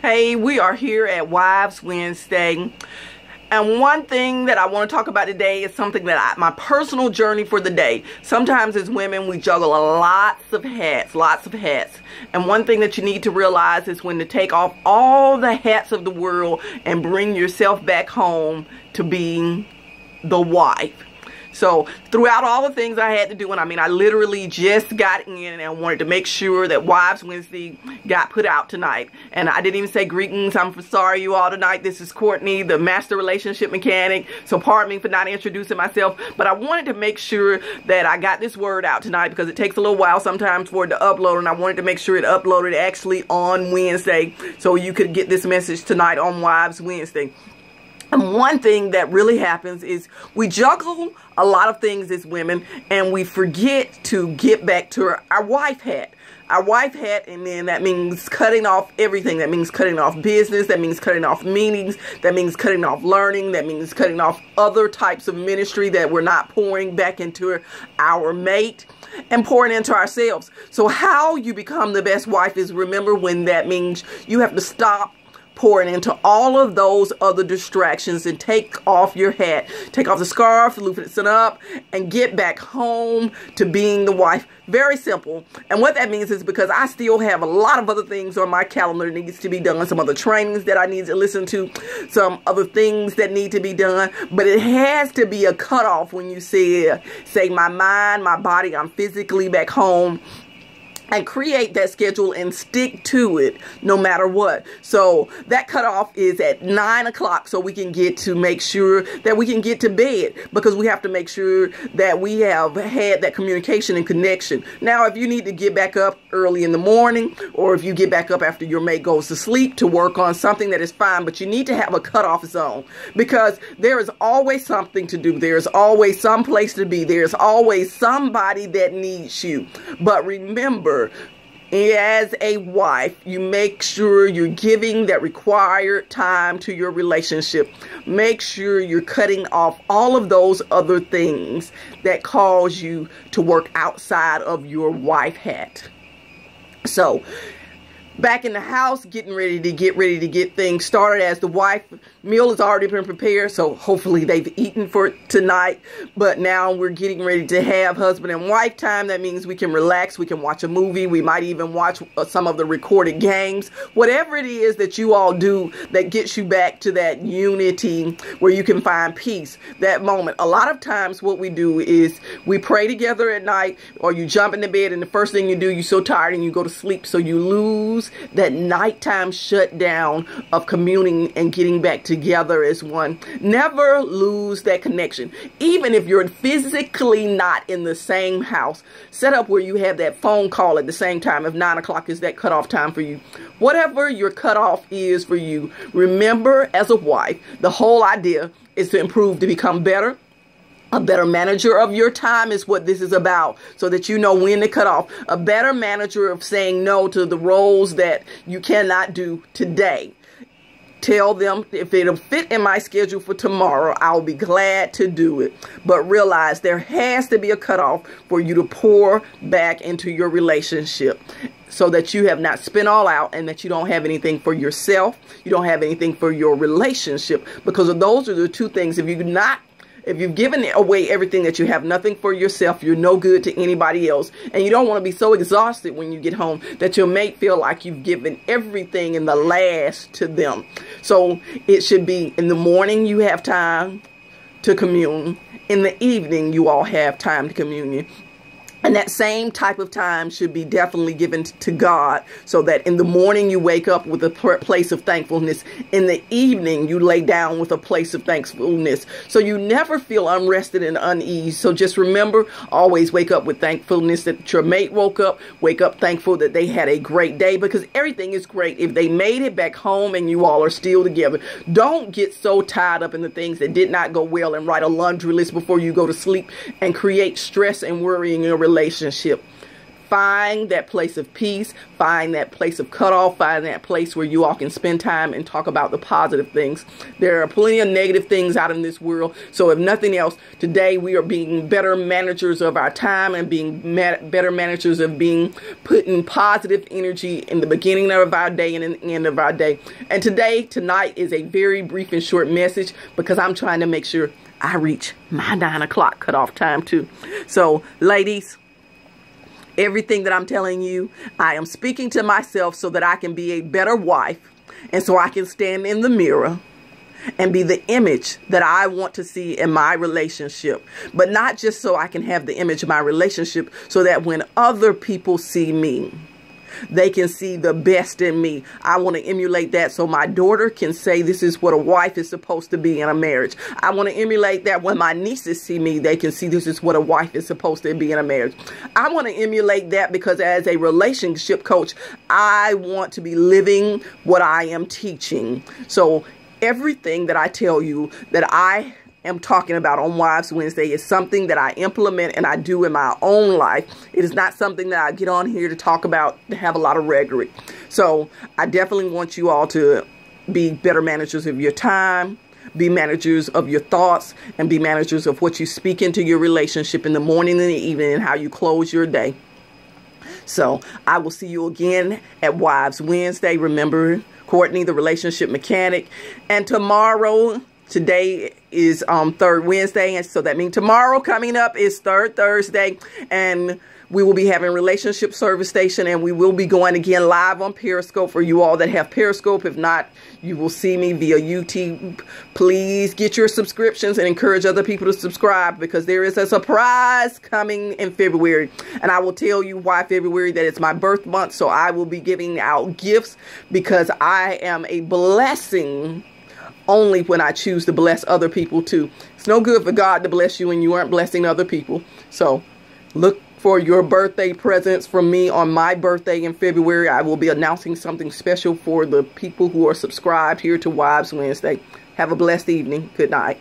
Hey, we are here at Wives Wednesday, and one thing that I want to talk about today is something that my personal journey for the day. Sometimes as women, we juggle lots of hats. And one thing that you need to realize is when to take off all the hats of the world and bring yourself back home to being the wife. So throughout all the things I had to do, and I literally just got in and wanted to make sure that Wives Wednesday got put out tonight. And I didn't even say greetings. I'm sorry you all tonight. This is Courtney, the master relationship mechanic. So pardon me for not introducing myself. But I wanted to make sure that I got this word out tonight because it takes a little while sometimes for it to upload. And I wanted to make sure it uploaded actually on Wednesday so you could get this message tonight on Wives Wednesday. And one thing that really happens is we juggle a lot of things as women and we forget to get back to our wife hat. Our wife hat, and then that means cutting off everything. That means cutting off business. That means cutting off meetings. That means cutting off learning. That means cutting off other types of ministry that we're not pouring back into our mate and pouring into ourselves. So how you become the best wife is, remember, when that means you have to stop pouring into all of those other distractions and take off your hat, take off the scarf, loosen it up, and get back home to being the wife. Very simple. And what that means is because I still have a lot of other things on my calendar that needs to be done, some other trainings that I need to listen to, some other things that need to be done, but it has to be a cutoff when you say my mind, my body, I'm physically back home, and create that schedule and stick to it no matter what. So that cutoff is at 9 o'clock so we can get to make sure that we can get to bed, because we have to make sure that we have had that communication and connection. Now, if you need to get back up early in the morning, or if you get back up after your mate goes to sleep to work on something, that is fine, but you need to have a cutoff zone, because there is always something to do. There's always some place to be. There's always somebody that needs you. But remember, as a wife, you make sure you're giving that required time to your relationship. Make sure you're cutting off all of those other things that cause you to work outside of your wife hat. So, back in the house, getting ready to get things started, as the wife meal has already been prepared, so hopefully they've eaten for tonight. But now we're getting ready to have husband and wife time. That means we can relax, we can watch a movie, we might even watch some of the recorded games, whatever it is that you all do that gets you back to that unity where you can find peace, that moment. A lot of times what we do is we pray together at night, or you jump into bed and the first thing you do, you're so tired and you go to sleep, so you lose that nighttime shutdown of communing and getting back together as one. Never lose that connection. Even if you're physically not in the same house, set up where you have that phone call at the same time if 9 o'clock is that cutoff time for you. Whatever your cutoff is for you, remember, as a wife, the whole idea is to improve, to become better. A better manager of your time is what this is about, so that you know when to cut off. A better manager of saying no to the roles that you cannot do today. Tell them, if it'll fit in my schedule for tomorrow, I'll be glad to do it. But realize there has to be a cutoff for you to pour back into your relationship, so that you have not spent all out and that you don't have anything for yourself. You don't have anything for your relationship, because of those are the two things. If you've given away everything, that you have nothing for yourself, you're no good to anybody else. And you don't want to be so exhausted when you get home that your mate feel like you've given everything in the last to them. So it should be in the morning you have time to commune. In the evening you all have time to commune. And that same type of time should be definitely given to God, so that in the morning you wake up with a place of thankfulness. In the evening you lay down with a place of thankfulness. So you never feel unrested and unease. So just remember, always wake up with thankfulness that your mate woke up. Wake up thankful that they had a great day, because everything is great if they made it back home and you all are still together. Don't get so tied up in the things that did not go well and write a laundry list before you go to sleep and create stress and worry in your relationship. find that place of peace, find that place of cutoff, find that place where you all can spend time and talk about the positive things. There are plenty of negative things out in this world. So if nothing else, today we are being better managers of our time and being better managers of putting positive energy in the beginning of our day and in the end of our day. And tonight is a very brief and short message because I'm trying to make sure I reach my 9 o'clock cutoff time too. So ladies, everything that I'm telling you, I am speaking to myself so that I can be a better wife and so I can stand in the mirror and be the image that I want to see in my relationship. But not just so I can have the image of my relationship, so that when other people see me, they can see the best in me. I want to emulate that so my daughter can say this is what a wife is supposed to be in a marriage. I want to emulate that when my nieces see me, they can see this is what a wife is supposed to be in a marriage. I want to emulate that because as a relationship coach, I want to be living what I am teaching. So everything that I tell you that I am talking about on Wives Wednesday is something that I implement and I do in my own life. It is not something that I get on here to talk about to have a lot of rhetoric. So I definitely want you all to be better managers of your time, be managers of your thoughts, and be managers of what you speak into your relationship in the morning and the evening and how you close your day. So I will see you again at Wives Wednesday. Remember, Courtney, the relationship mechanic. And tomorrow, today is third Wednesday, and so that means tomorrow coming up is third Thursday, and we will be having Relationship Service Station, and we will be going again live on Periscope for you all that have Periscope. If not, you will see me via YouTube. Please get your subscriptions and encourage other people to subscribe because there is a surprise coming in February. And I will tell you why February, that it's my birth month, so I will be giving out gifts because I am a blessing only when I choose to bless other people too. It's no good for God to bless you and you aren't blessing other people. So look for your birthday presents from me on my birthday in February. I will be announcing something special for the people who are subscribed here to Wives Wednesday. Have a blessed evening. Good night.